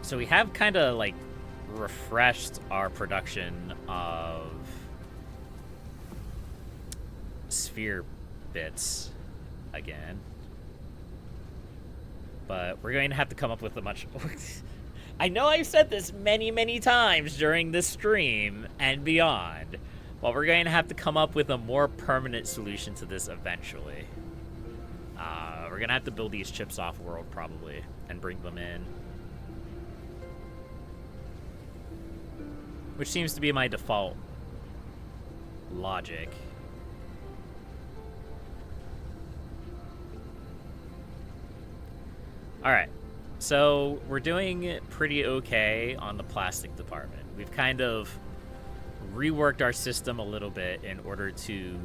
So we have kind of like refreshed our production of sphere bits again. But we're going to have to come up with a much... I know I've said this many, many times during this stream and beyond, but we're going to have to come up with a more permanent solution to this eventually. We're going to have to build these chips off-world probably and bring them in. Which seems to be my default logic. Alright, so we're doing pretty okay on the plastic department. We've kind of reworked our system a little bit in order to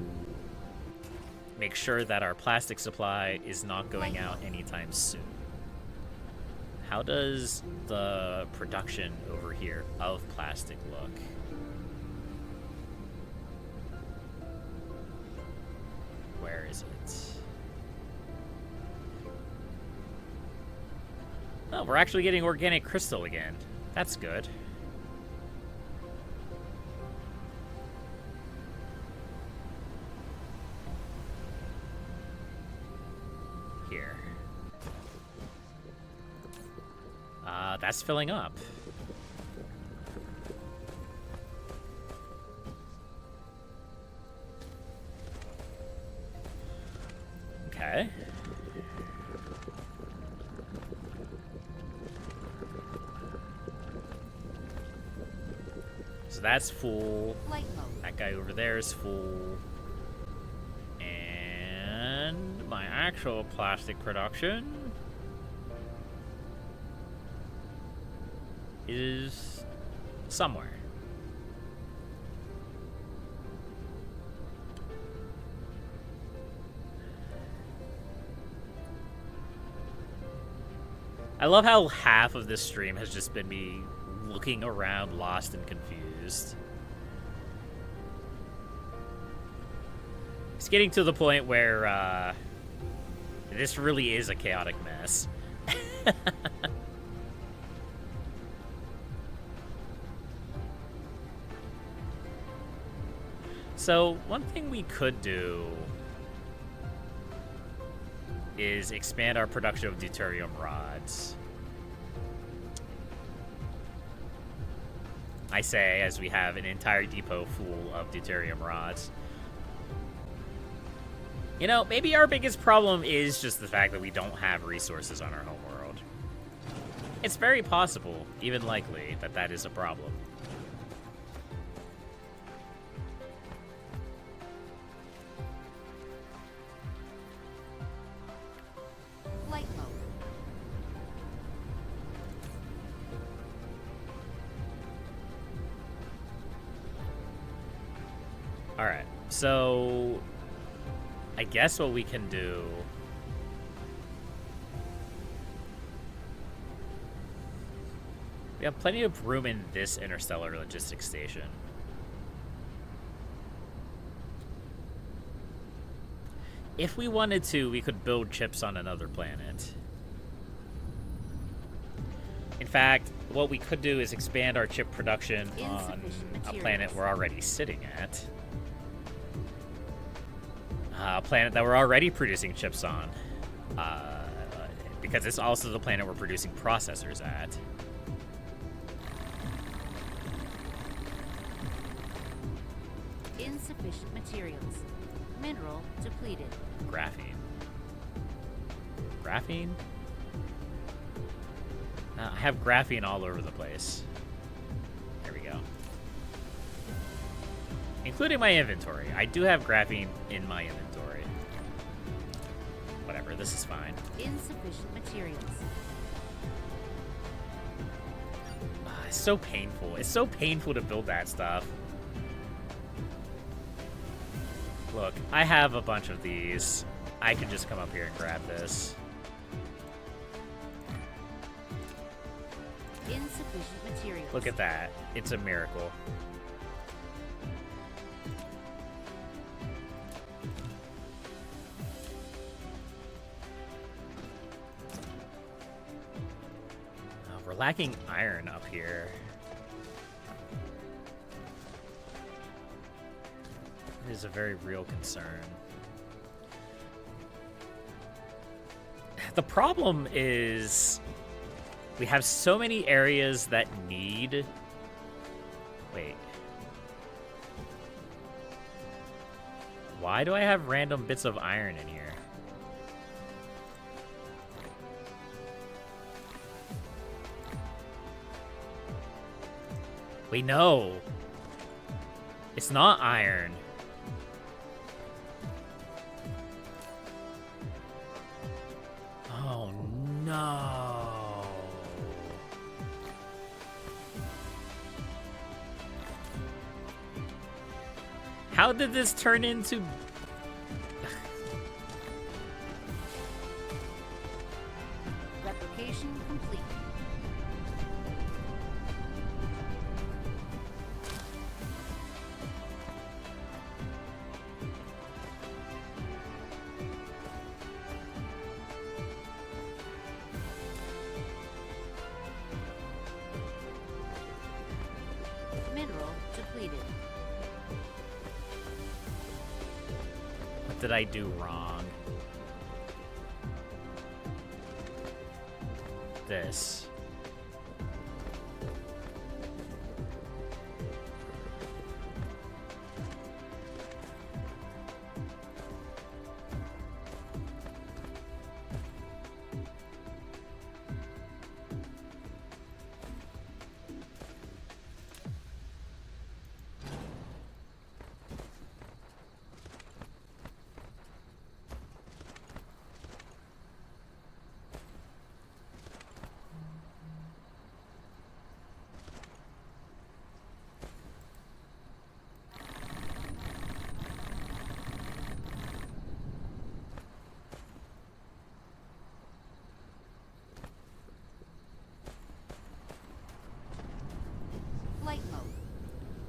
make sure that our plastic supply is not going out anytime soon. How does the production over here of plastic look? Where is it? Oh, we're actually getting organic crystal again. That's good. Here. That's filling up. Okay. So that's full. That guy over there is full. And my actual plastic production is somewhere. I love how half of this stream has just been me looking around, lost and confused. It's getting to the point where this really is a chaotic mess. So, one thing we could do is expand our production of deuterium rods. I say, as we have an entire depot full of deuterium rods. You know, maybe our biggest problem is just the fact that we don't have resources on our homeworld. It's very possible, even likely, that that is a problem. Alright, so I guess what we can do we have plenty of room in this interstellar logistics station. If we wanted to, we could build chips on another planet. In fact, what we could do is expand our chip production on a planet we're already sitting at. A planet that we're already producing chips on. Because it's also the planet we're producing processors at. Insufficient materials. Mineral depleted. Graphene. Graphene? I have graphene all over the place. There we go. Including my inventory. I do have graphene in my inventory. Whatever, this is fine. Insufficient materials. It's so painful. It's so painful to build that stuff. Look, I have a bunch of these. I can just come up here and grab this. Insufficient materials. Look at that. It's a miracle. We're lacking iron up here. It is a very real concern. The problem is we have so many areas that need... Wait. Why do I have random bits of iron in here? Wait, no. It's not iron. Oh, no. How did this turn into... Replication complete. Mineral depleted. What did I do wrong? This. Flight mode.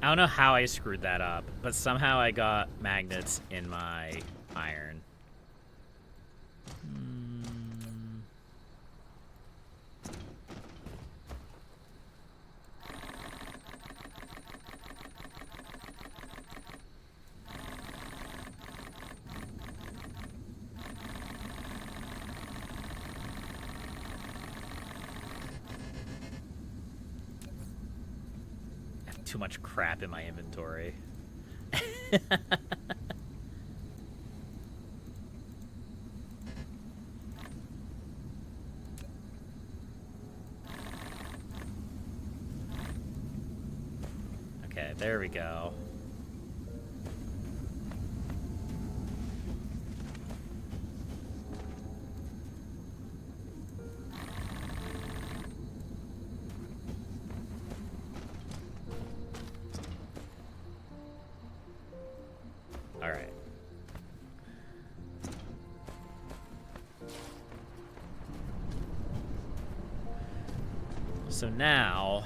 I don't know how I screwed that up, but somehow I got magnets in my iron. I have too much crap in my inventory. Okay, there we go. All right. So now...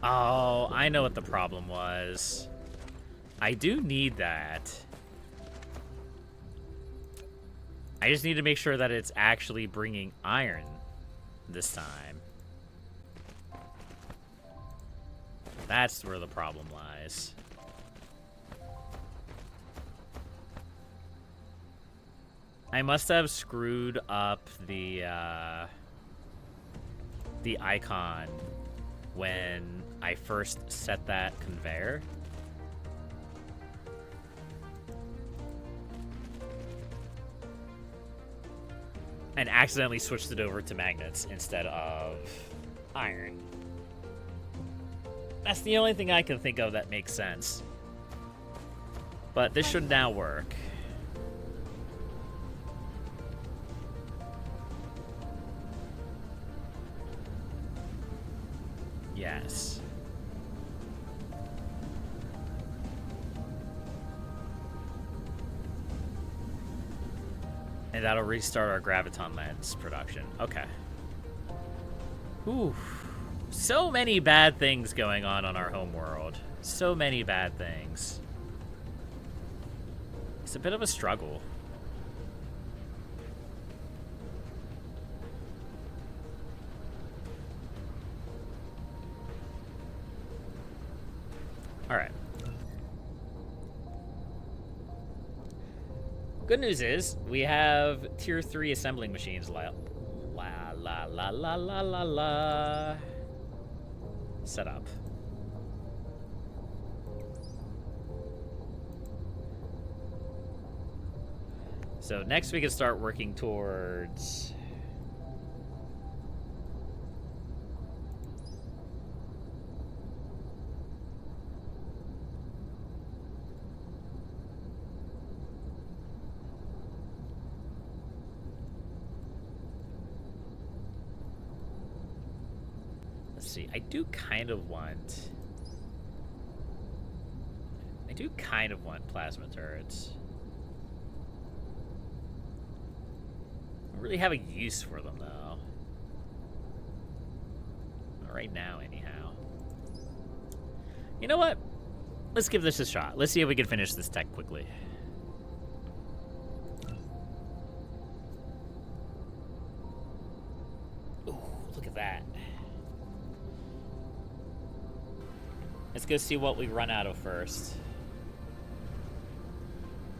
Oh, I know what the problem was. I do need that. I just need to make sure that it's actually bringing iron this time. That's where the problem lies. I must have screwed up the icon when I first set that conveyor. And accidentally switched it over to magnets instead of iron. That's the only thing I can think of that makes sense. But this should now work. Yes. And that'll restart our graviton lens production. Okay. Whew. So many bad things going on our home world. So many bad things. It's a bit of a struggle. All right. Good news is we have tier 3 assembling machines. La la la la la la la. Set up. So next we can start working towards... Let's see, I do kind of want plasma turrets. I don't really have a use for them, though. Not right now, anyhow. You know what? Let's give this a shot. Let's see if we can finish this tech quickly. Ooh, look at that. Let's go see what we run out of first.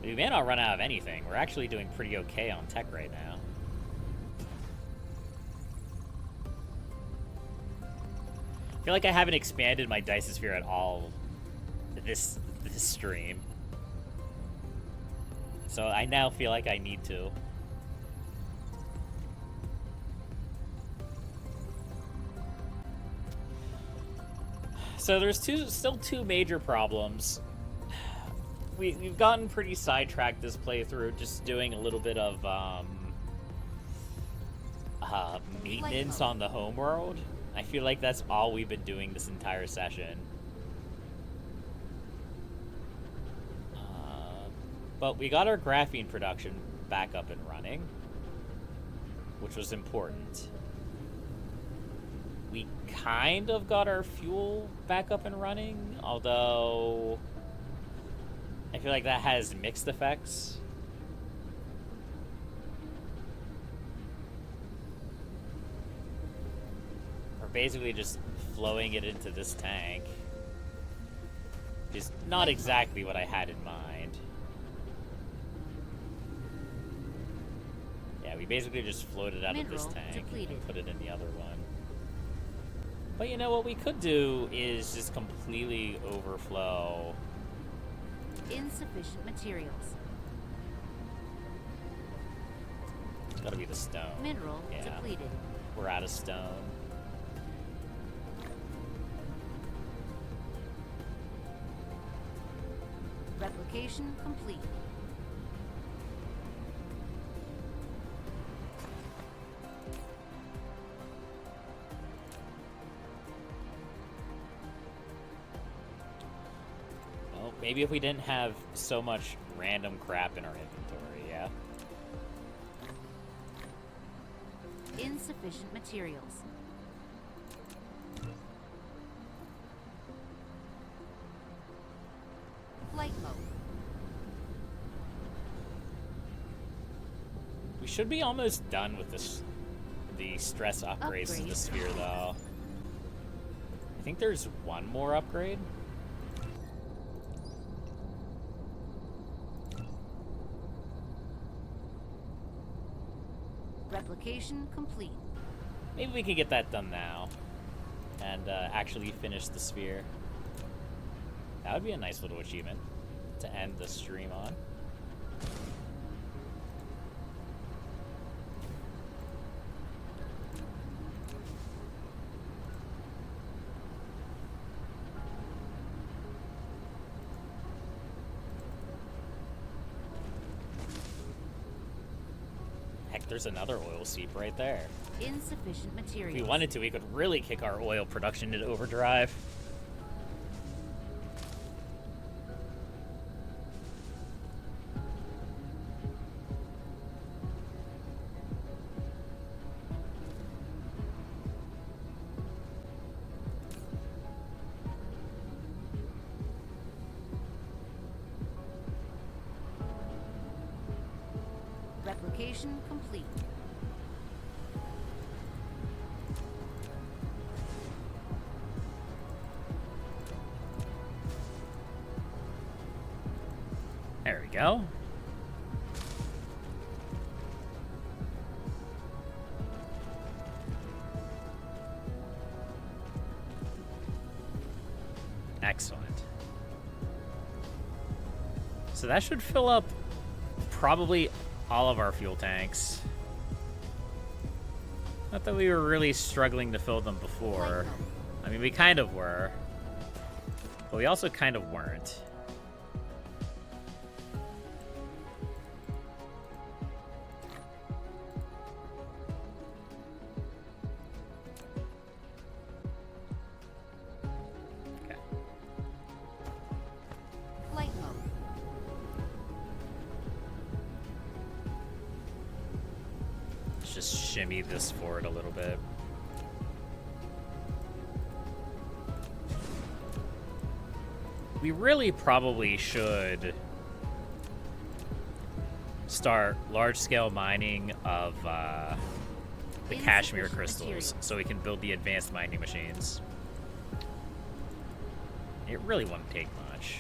We may not run out of anything. We're actually doing pretty okay on tech right now. I feel like I haven't expanded my Dyson Sphere at all this stream. So I now feel like I need to. So there's still two major problems. We've gotten pretty sidetracked this playthrough, just doing a little bit of maintenance on the homeworld. I feel like that's all we've been doing this entire session. But we got our graphene production back up and running, which was important. We kind of got our fuel back up and running, although I feel like that has mixed effects. We're basically just flowing it into this tank. Just not exactly what I had in mind. Yeah, we basically just floated out of this tank and put it in the other one. But you know what we could do is just completely overflow. Insufficient materials. It's gotta be the stone. Mineral depleted. We're out of stone. Replication complete. Well, maybe if we didn't have so much random crap in our inventory, yeah? Insufficient materials. Flight mode. We should be almost done with this, the stress upgrades to the sphere, though. I think there's one more upgrade. Replication complete. Maybe we can get that done now and actually finish the sphere. That would be a nice little achievement to end the stream on. Heck, there's another oil seep right there. Insufficient materials. If we wanted to, we could really kick our oil production into overdrive. Replication complete. There we go. Excellent. So that should fill up probably all of our fuel tanks. Not that we were really struggling to fill them before. I mean, we kind of were. But we also kind of weren't. Okay. Flight mode. Let's just shimmy this forward a little bit. We really probably should start large-scale mining of the cashmere crystals so we can build the advanced mining machines. It really won't take much.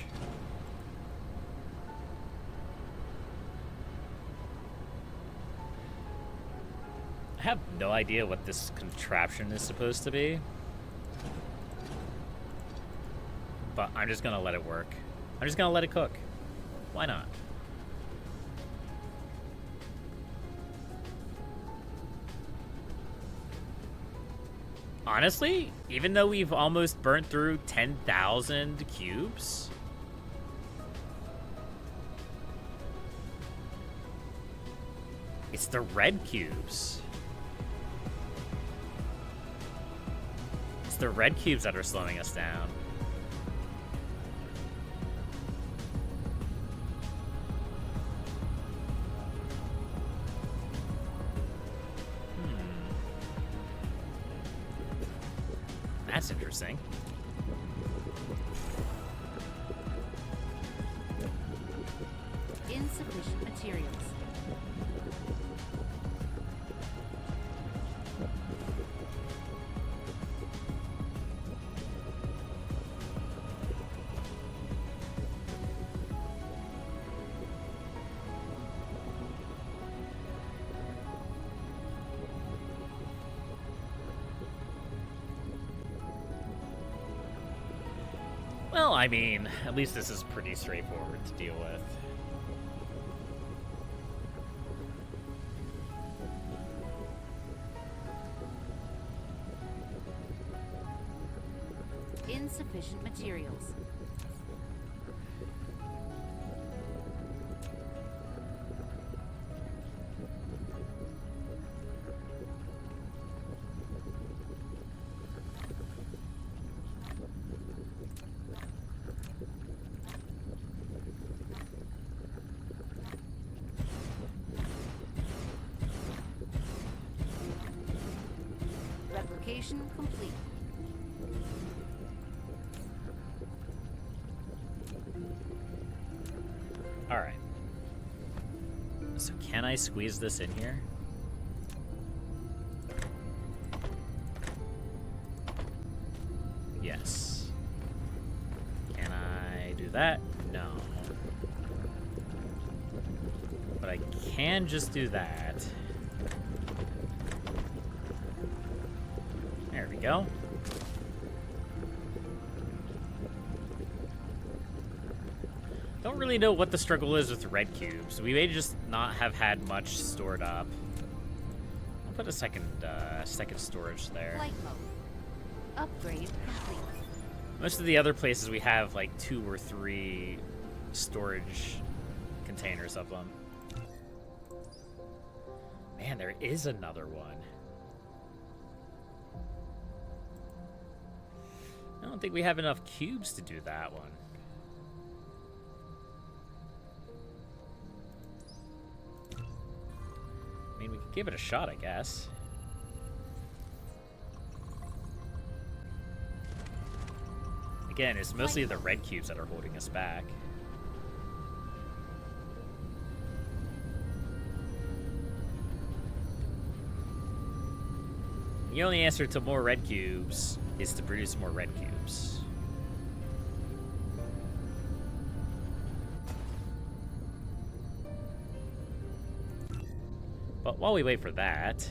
I have no idea what this contraption is supposed to be. But I'm just gonna let it work. I'm just gonna let it cook. Why not? Honestly, even though we've almost burnt through 10,000 cubes, it's the red cubes. It's the red cubes that are slowing us down. That's interesting. Insufficient materials. Well, I mean, at least this is pretty straightforward to deal with. Insufficient materials. Replication complete. All right. So can I squeeze this in here? Yes. Can I do that? No. But I can just do that. There we go. Don't really know what the struggle is with red cubes. We may just not have had much stored up. I'll put a second storage there. Flight mode. Upgrade complete. Most of the other places we have like 2 or 3 storage containers of them. Man, there is another one. I don't think we have enough cubes to do that one. I mean, we could give it a shot, I guess. Again, it's mostly the red cubes that are holding us back. The only answer to more red cubes is to produce more red cubes. But while we wait for that,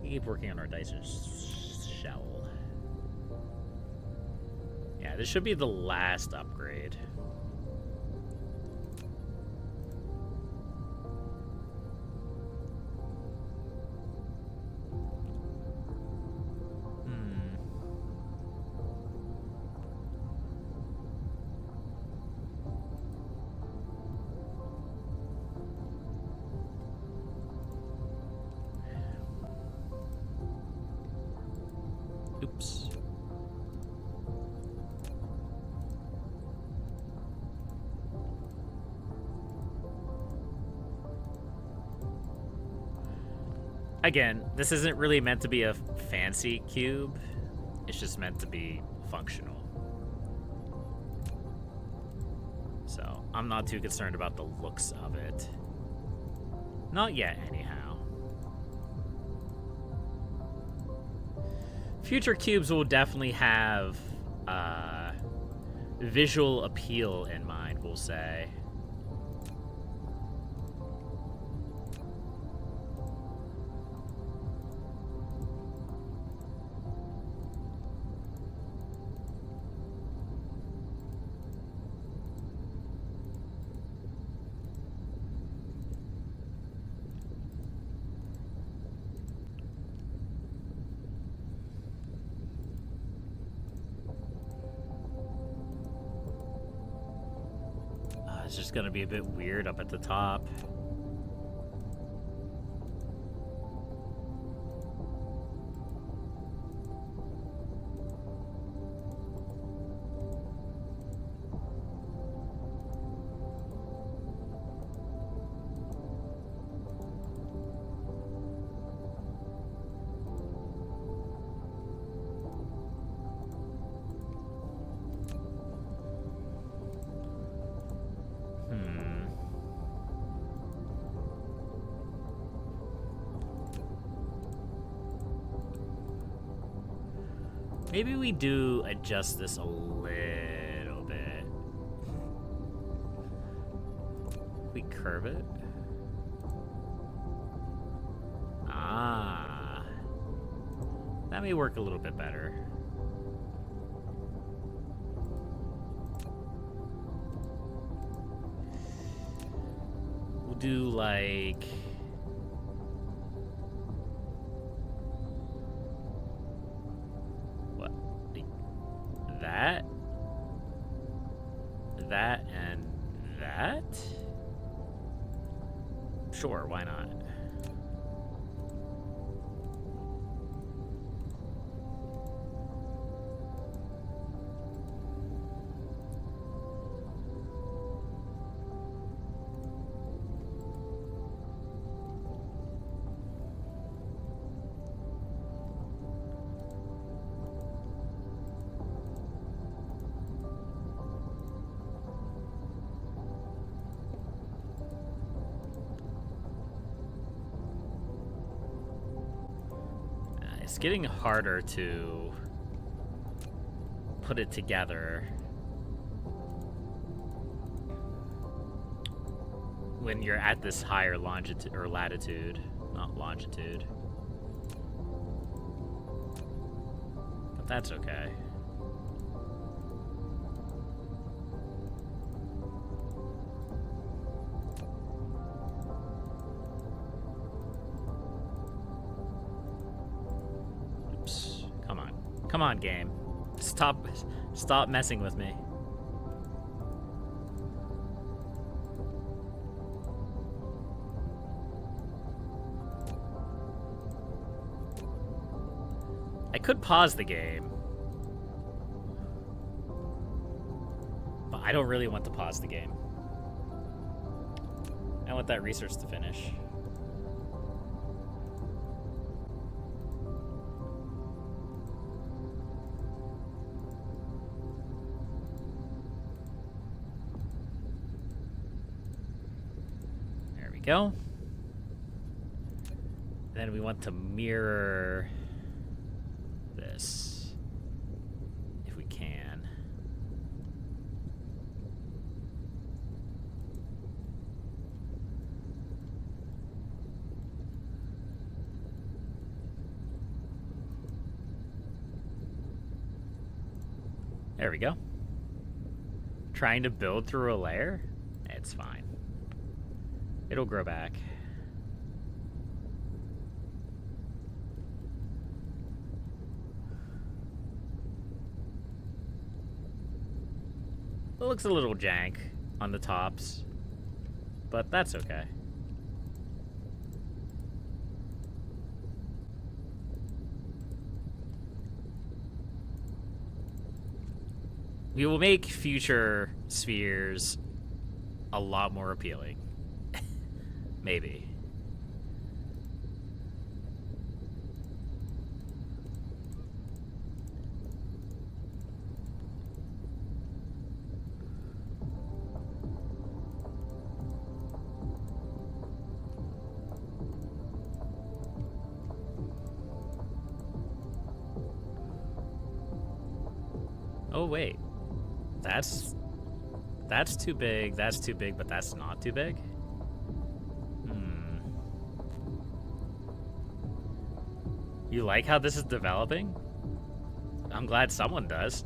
we keep working on our Dyson shell. Yeah, this should be the last upgrade. Oops. Again, this isn't really meant to be a fancy cube. It's just meant to be functional. So, I'm not too concerned about the looks of it. Not yet, anyhow. Future cubes will definitely have visual appeal in mind, we'll say. It's just gonna be a bit weird up at the top. Maybe we do adjust this a little bit. We curve it. Ah. That may work a little bit better. We'll do like... that and that? Sure, why not? It's getting harder to put it together when you're at this higher longitude or latitude, not longitude. But that's okay. Come on, game. Stop messing with me. I could pause the game, but I don't really want to pause the game. I want that research to finish. Go. Then we want to mirror this, if we can. There we go. Trying to build through a layer? It's fine. It'll grow back. It looks a little jank on the tops, but that's okay. We will make future spheres a lot more appealing. Maybe. Oh, wait. That's too big, but that's not too big? You like how this is developing? I'm glad someone does.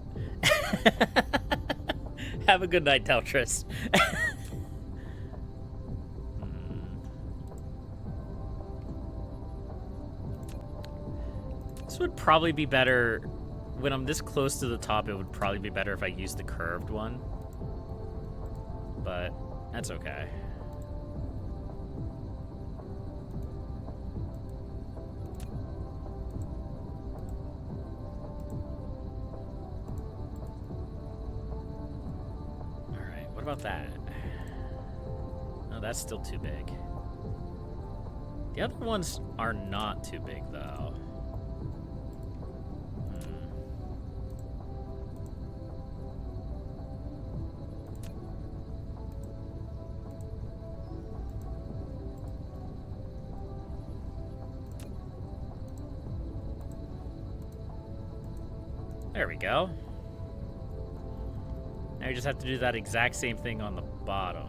Have a good night, Teltris. This would probably be better. When I'm this close to the top, it would probably be better if I used the curved one. But that's okay. Alright, what about that? No, that's still too big. The other ones are not too big, though. There we go. Now you just have to do that exact same thing on the bottom.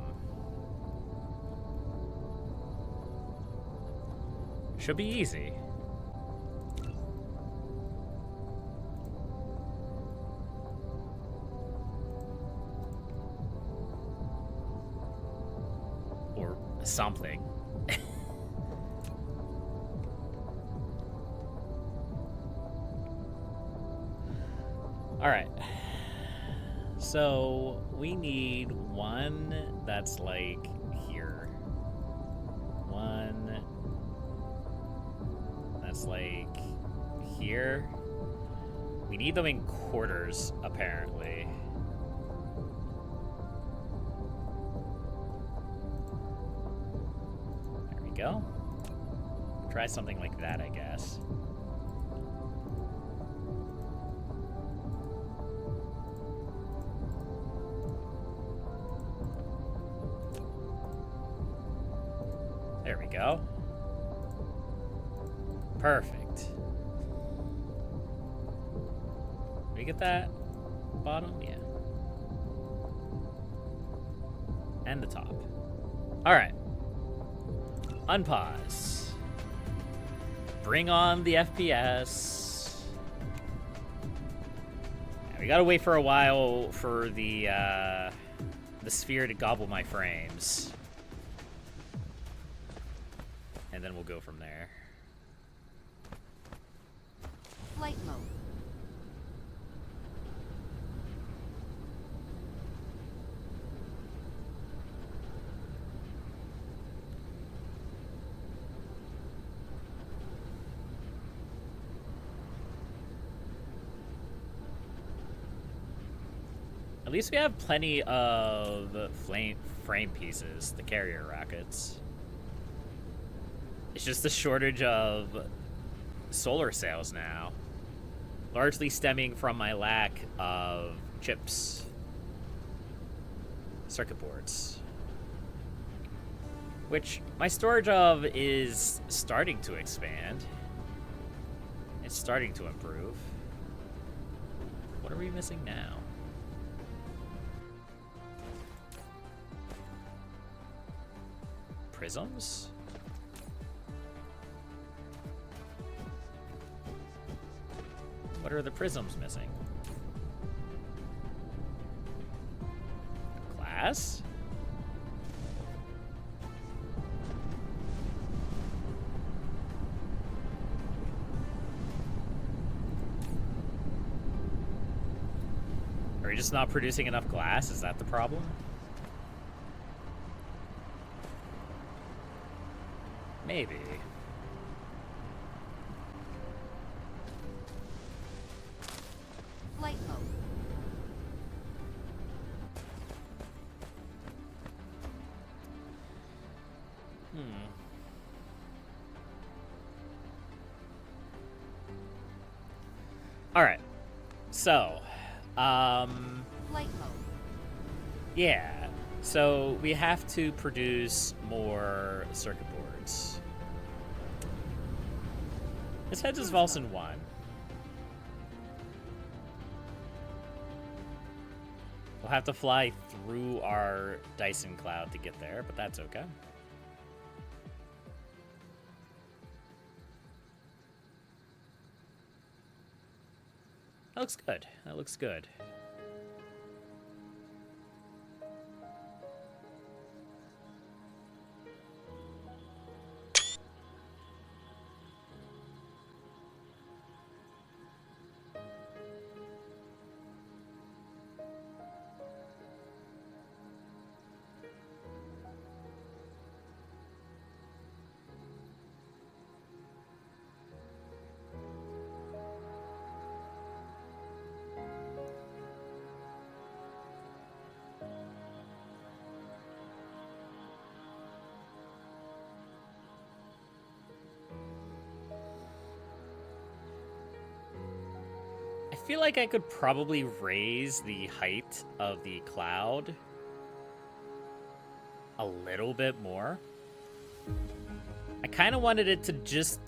Should be easy. Or something. All right. So we need one that's like here. One that's like here. We need them in quarters, apparently. There we go. Try something like that, I guess. There we go. Perfect. We get that bottom? Yeah. And the top. All right. Unpause. Bring on the FPS. Yeah, we gotta wait for a while for the sphere to gobble my frames. And then we'll go from there. Flight mode. At least we have plenty of frame pieces, the carrier rockets. It's just the shortage of solar sails now, largely stemming from my lack of chips, circuit boards. Which my storage of is starting to expand. It's starting to improve. What are we missing now? Prisms? What are the prisms missing? Glass? Are we just not producing enough glass? Is that the problem? Maybe. Flight mode. All right. So, Flight mode. yeah. So we have to produce more circuit boards. Let's head to Volson 1. We'll have to fly through our Dyson cloud to get there, but that's okay. That looks good. That looks good. I feel like I could probably raise the height of the cloud a little bit more. I kind of wanted it to just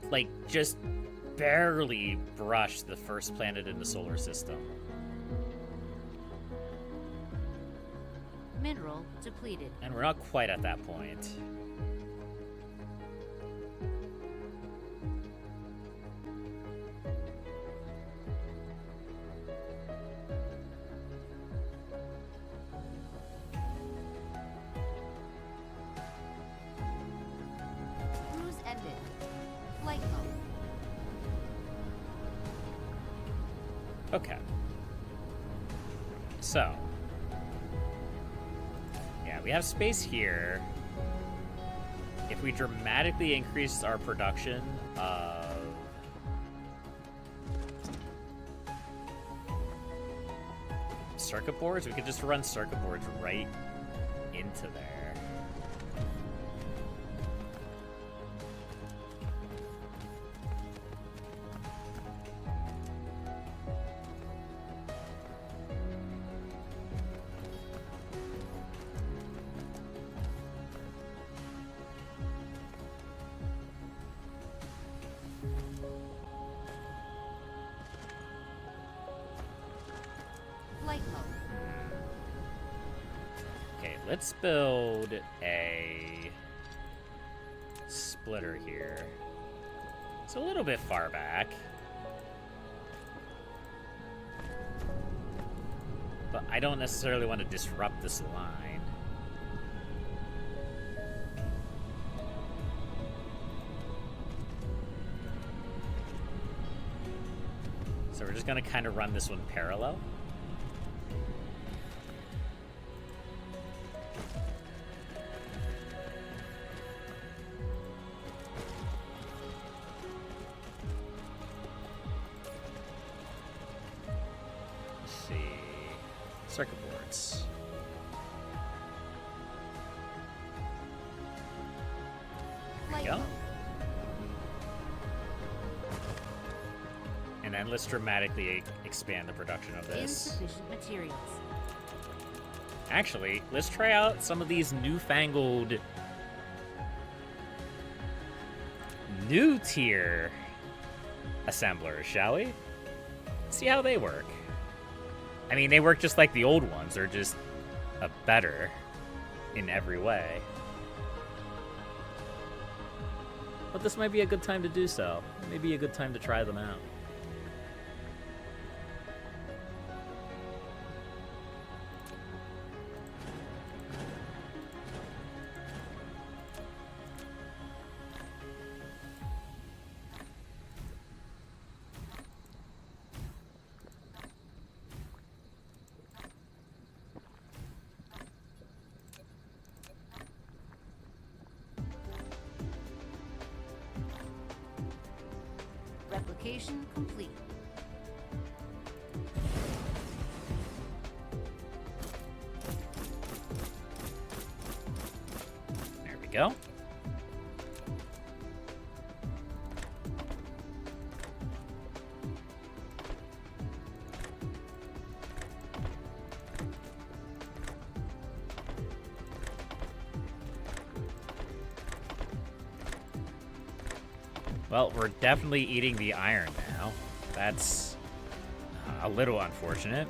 barely brush the first planet in the solar system. Mineral depleted. And we're not quite at that point. Cruise ended. Flight mode. Okay. So. Yeah, we have space here. If we dramatically increase our production of circuit boards, we could just run circuit boards right into there. Flight mode. Okay, let's build a splitter here. It's a little bit far back. But I don't necessarily want to disrupt this line. So we're just going to kind of run this one parallel. Circuit boards. There we go. And then let's dramatically expand the production of this. Insufficient materials. Actually, let's try out some of these newfangled new tier assemblers, shall we? See how they work. I mean, they work just like the old ones. They're just better in every way. But this might be a good time to do so. Maybe a good time to try them out. Replication complete. There we go. Well, we're definitely eating the iron now. That's a little unfortunate.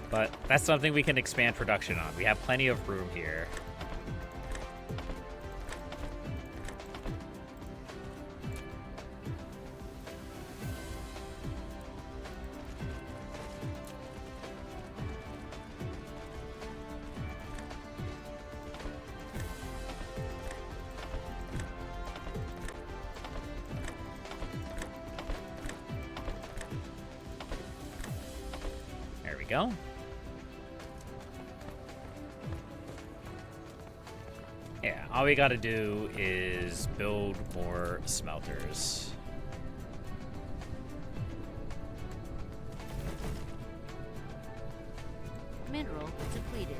But that's something we can expand production on. We have plenty of room here. Go. Yeah, all we gotta do is build more smelters. Mineral depleted.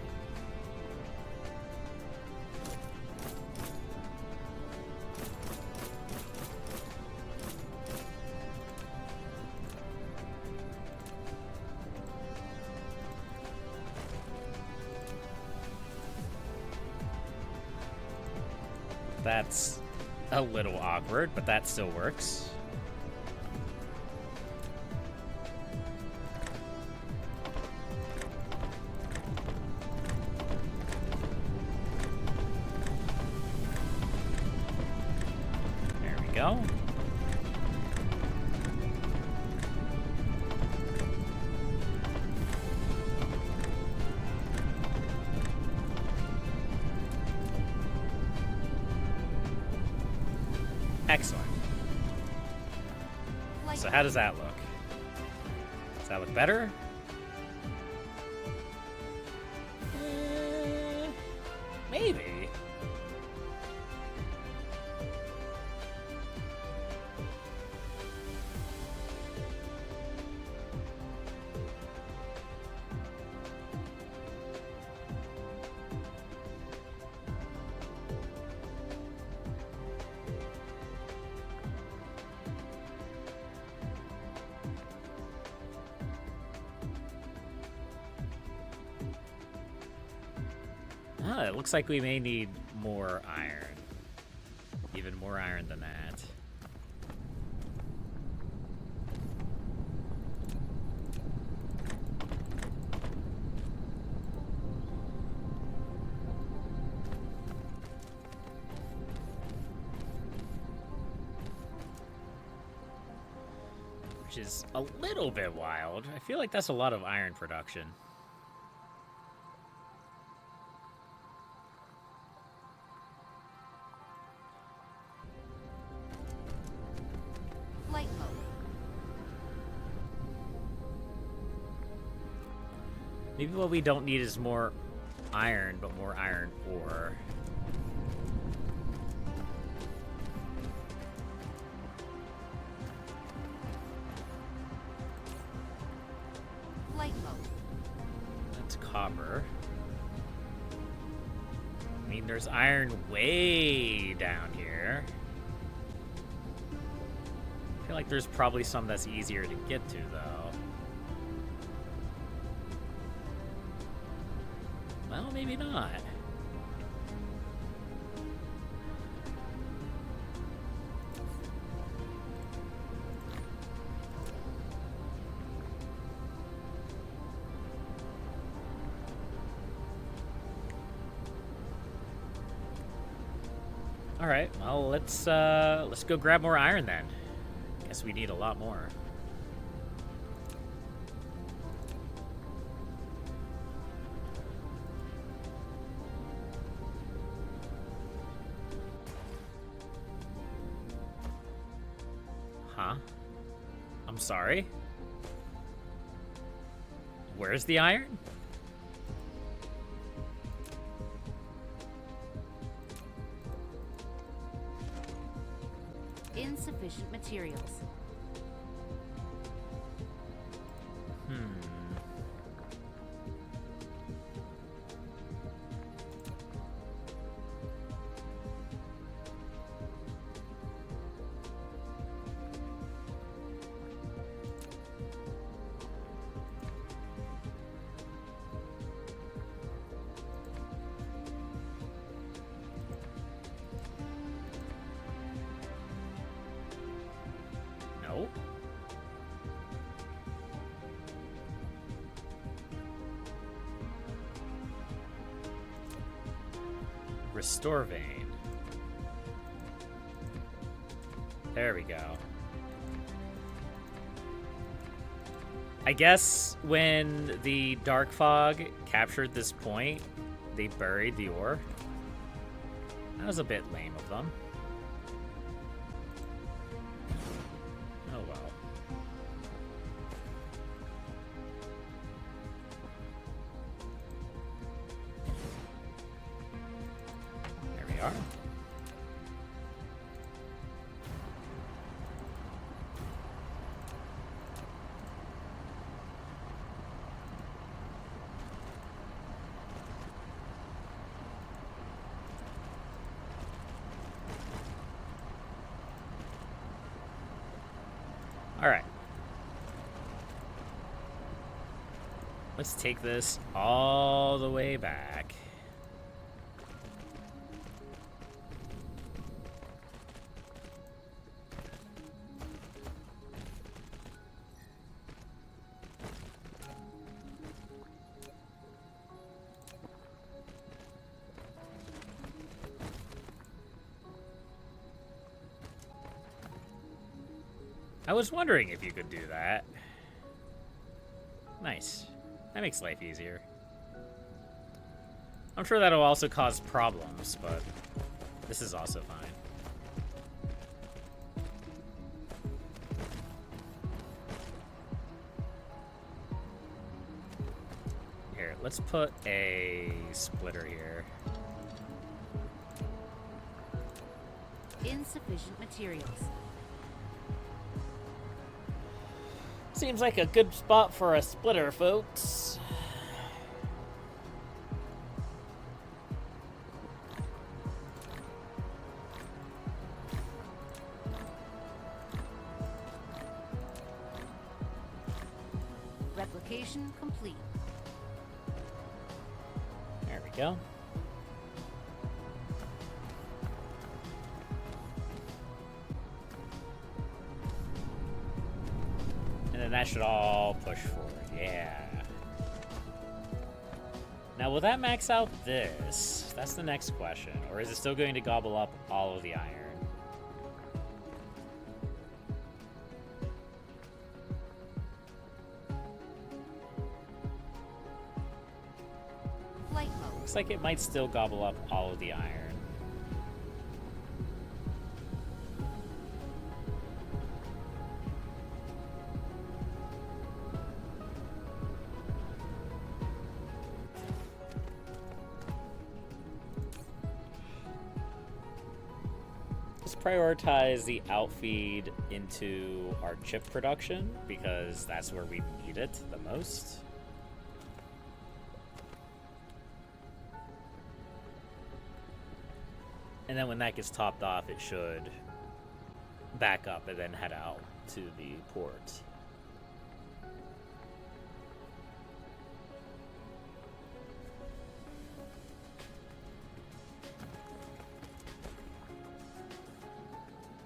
That's a little awkward, but that still works. There we go. Excellent. So how does that look? Does that look better? Maybe. It looks like we may need more iron. Even more iron than that. Which is a little bit wild. I feel like that's a lot of iron production. Maybe what we don't need is more iron, but more iron ore. Flight mode. That's copper. I mean, there's iron way down here. I feel like there's probably some that's easier to get to, though. Well, maybe not. right, well, let's go grab more iron then. Guess we need a lot more. Huh? I'm sorry? Where's the iron? Insufficient materials. No. Restore vein. There we go. I guess when the dark fog captured this point, they buried the ore. That was a bit lame of them. Oh well. There we are. All right. Let's take this all the way back. I was wondering if you could do that. Nice. That makes life easier. I'm sure that'll also cause problems, but this is also fine. Here, let's put a splitter here. Insufficient materials. Seems like a good spot for a splitter, folks. Replication complete. There we go. And that should all push forward, yeah. Now, will that max out this? That's the next question. Or is it still going to gobble up all of the iron? Flight mode. Looks like it might still gobble up all of the iron. Prioritize the outfeed into our chip production because that's where we need it the most. And then when that gets topped off, it should back up and then head out to the port.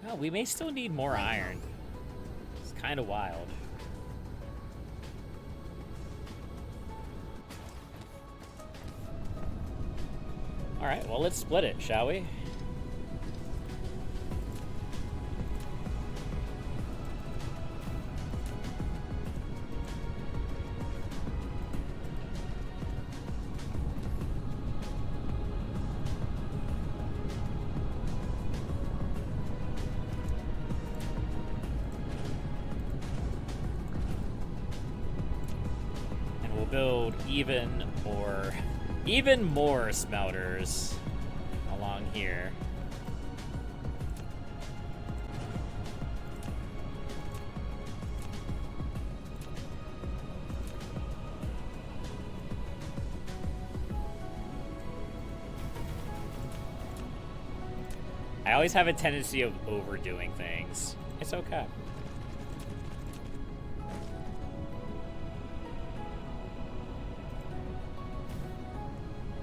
Oh, we may still need more iron. It's kind of wild. All right, well, let's split it, shall we? build even more smelters along here. I always have a tendency of overdoing things. It's okay.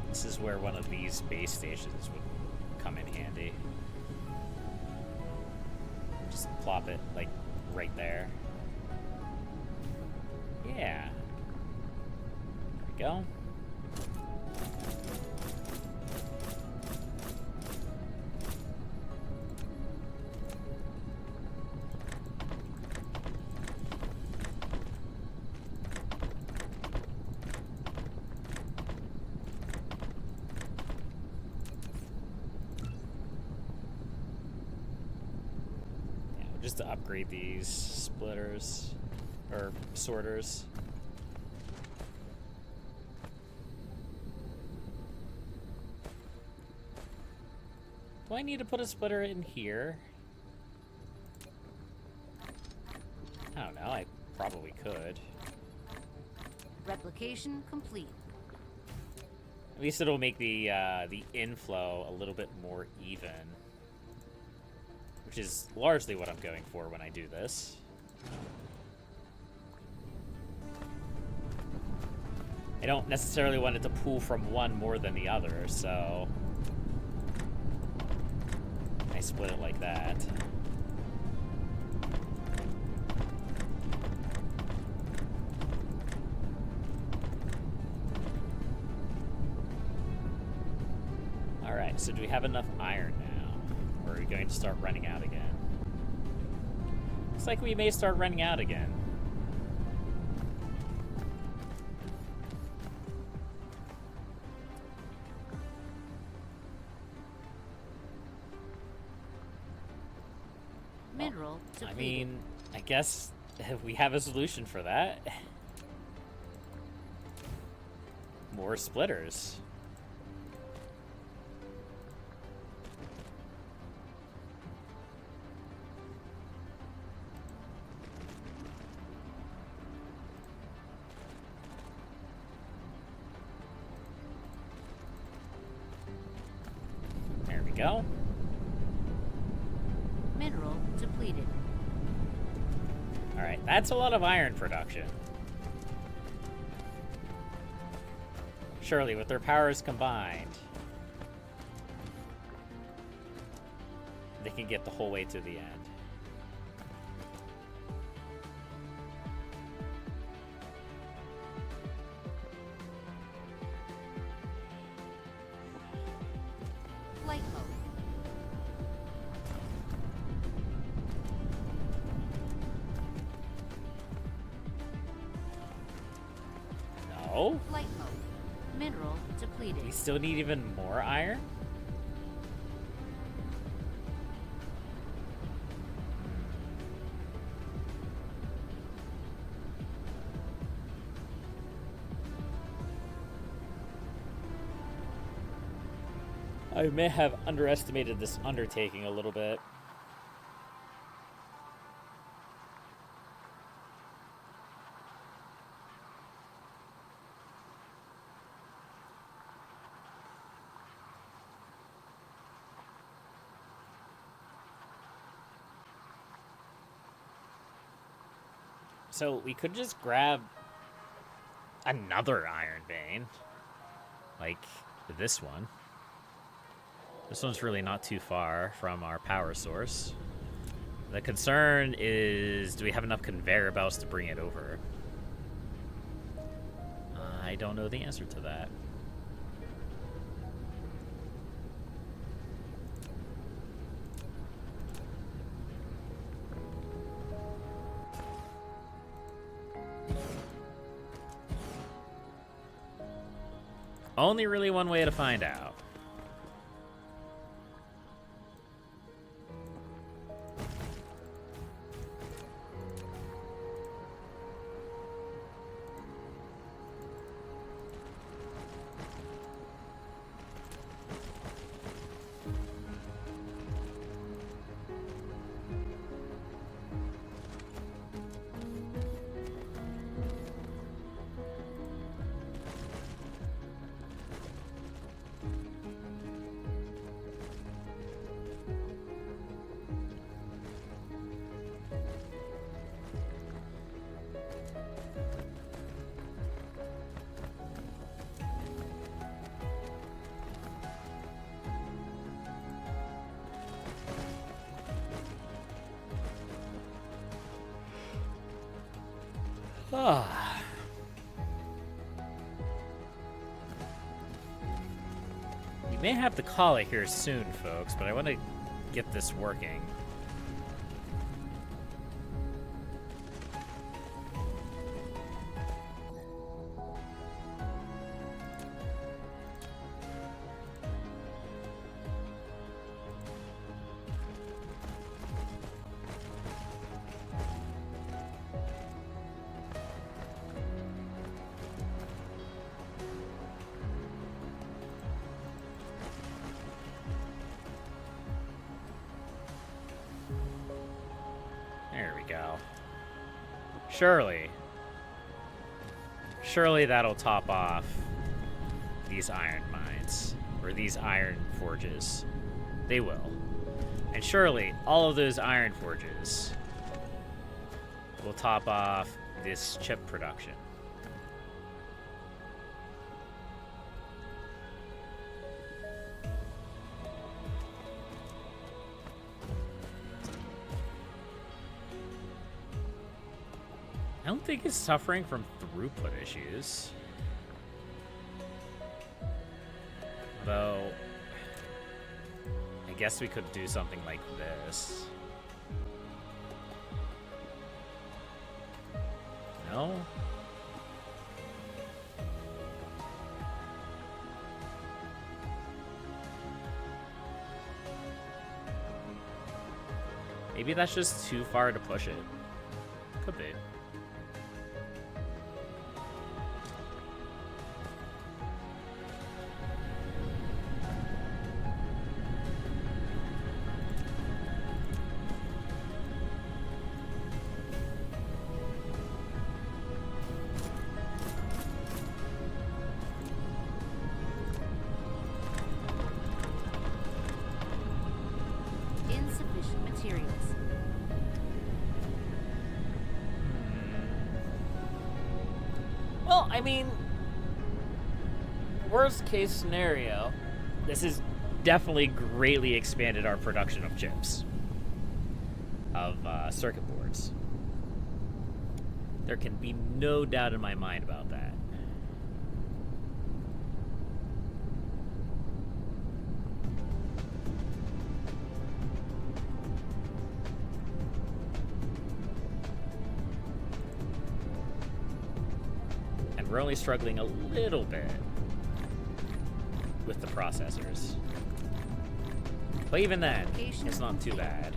This is where one of these space stations would come in handy. Just plop it, like, right there. Yeah. There we go. Just to upgrade these splitters or sorters. Do I need to put a splitter in here? I don't know, I probably could. Replication complete. At least it'll make the inflow a little bit more even. Which is largely what I'm going for when I do this. I don't necessarily want it to pull from one more than the other, so I split it like that. Alright, so do we have enough iron now? Or are we going to start running out again? Looks like we may start running out again. Mineral depleted. I mean, I guess we have a solution for that. More splitters. There we go. Mineral depleted. All right, that's a lot of iron production. Surely, with their powers combined, they can get the whole way to the end. Flight mode. No? Flight mode. Mineral depleted. We still need even more iron? I may have underestimated this undertaking a little bit. So we could just grab another iron vein, like this one. This one's really not too far from our power source. The concern is, do we have enough conveyor belts to bring it over? I don't know the answer to that. Only really one way to find out. Ah. We may have to call it here soon, folks, but I want to get this working. There we go. Surely that'll top off these iron mines, or these iron forges. They will. And surely all of those iron forges will top off this chip production. I don't think it's suffering from throughput issues. Though, I guess we could do something like this. No? Maybe that's just too far to push it. Could be. Insufficient materials. Well, I mean, worst case scenario, this has definitely greatly expanded our production of chips, of circuit boards. There can be no doubt in my mind about that. We're only struggling a little bit with the processors. But even then, it's not too bad.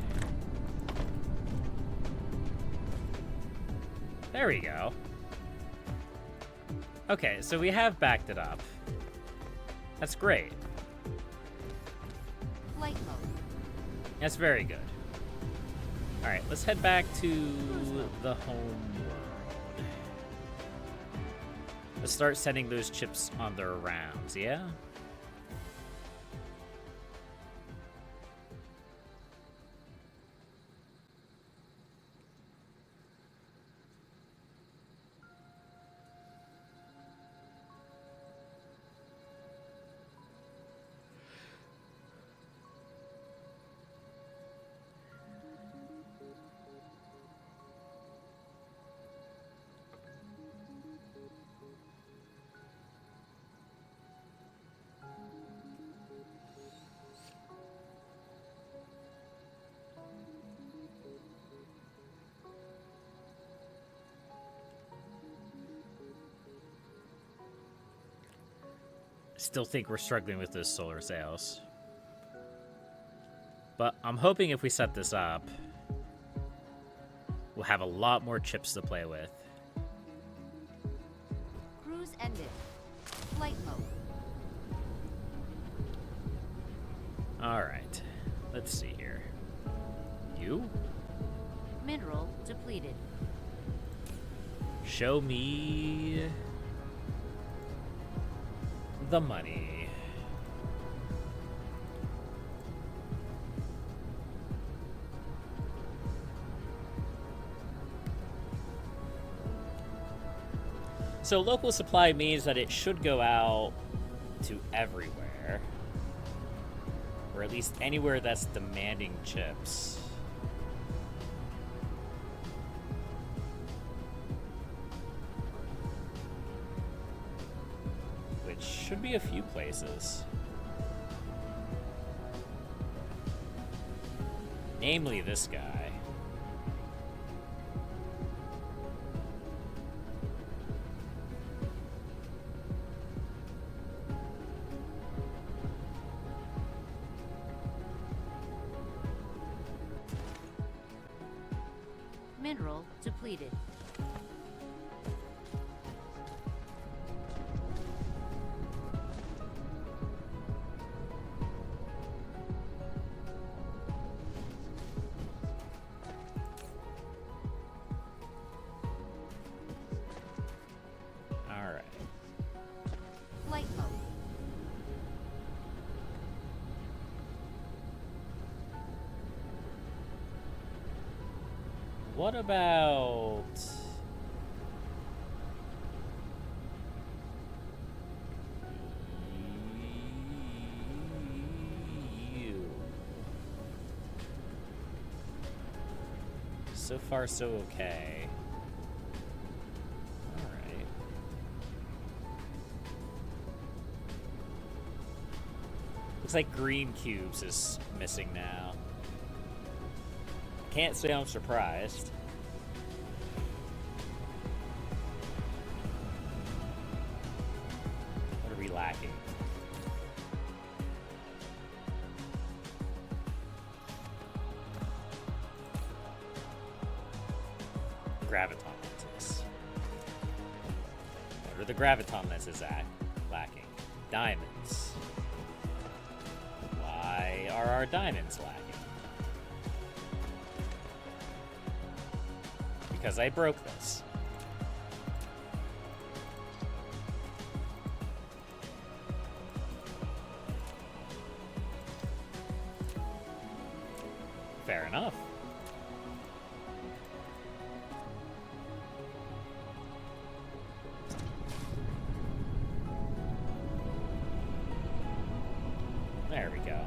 There we go. Okay, so we have backed it up. That's great. Flight mode. That's very good. Alright, let's head back to the home world. Let's start sending those chips on their rounds, yeah? Still think we're struggling with those solar sails. But I'm hoping if we set this up, we'll have a lot more chips to play with. Cruise ended. Flight mode. Alright, let's see here. You? Mineral depleted. Show me the money. So local supply means that it should go out to everywhere. Or at least anywhere that's demanding chips. should be a few places. Namely this guy. Mineral depleted. Alright. Flight mode. What about... you? So far, so okay. Alright. Looks like green cubes is missing now. Can't say I'm surprised. What are we lacking? Graviton lenses. What are the graviton lenses lacking? Diamonds. Why are our diamonds lacking? Because I broke this. Fair enough. There we go.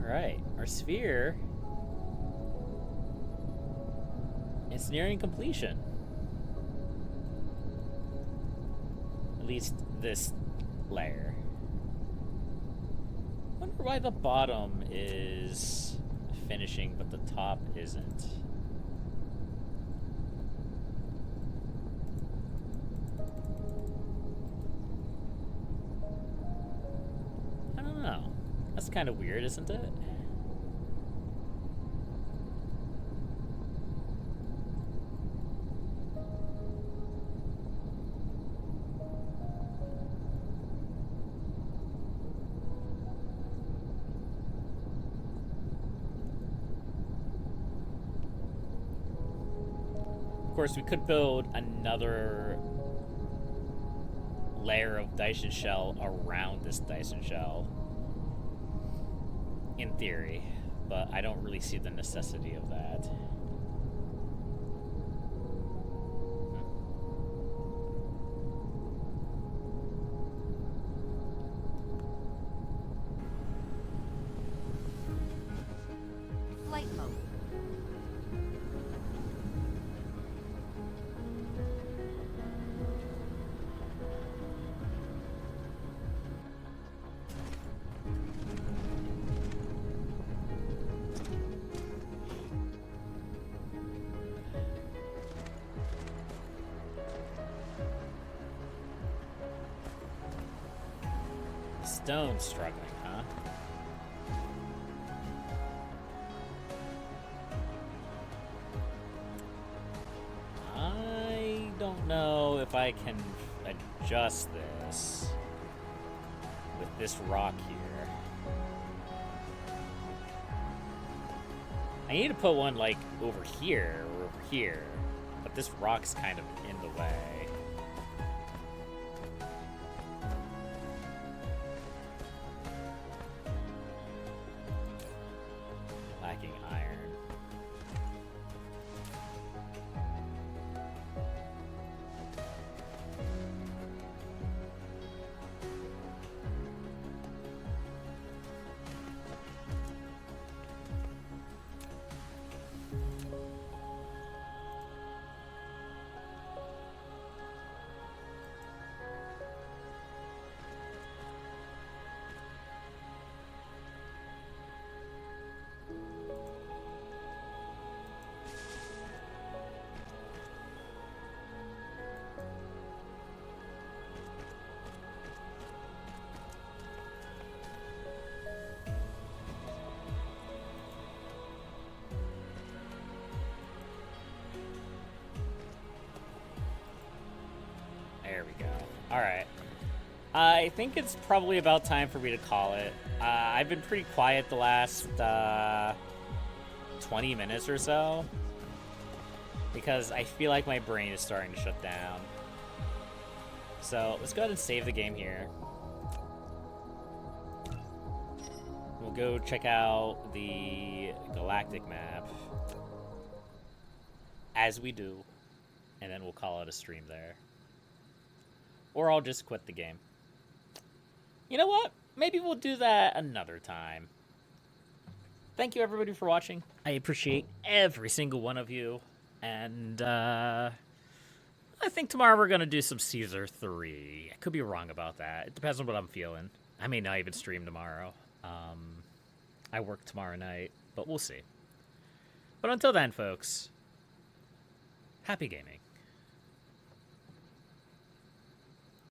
Alright, our sphere is nearing completion. At least this layer. Wonder why the bottom is finishing but the top isn't. I don't know. That's kind of weird, isn't it? Of course, we could build another layer of Dyson shell around this Dyson shell, in theory, but I don't really see the necessity of that. Flight mode. Stone's struggling, huh? I don't know if I can adjust this with this rock here. I need to put one like over here or over here, but this rock's kind of in the way. Lacking iron. Alright. I think it's probably about time for me to call it. I've been pretty quiet the last 20 minutes or so, because I feel like my brain is starting to shut down. So let's go ahead and save the game here. We'll go check out the galactic map, as we do, and then we'll call it a stream there. Or I'll just quit the game. You know what? Maybe we'll do that another time. Thank you, everybody, for watching. I appreciate every single one of you. And, I think tomorrow we're going to do some Caesar 3. I could be wrong about that. It depends on what I'm feeling. I may not even stream tomorrow. I work tomorrow night, but we'll see. But until then, folks, happy gaming.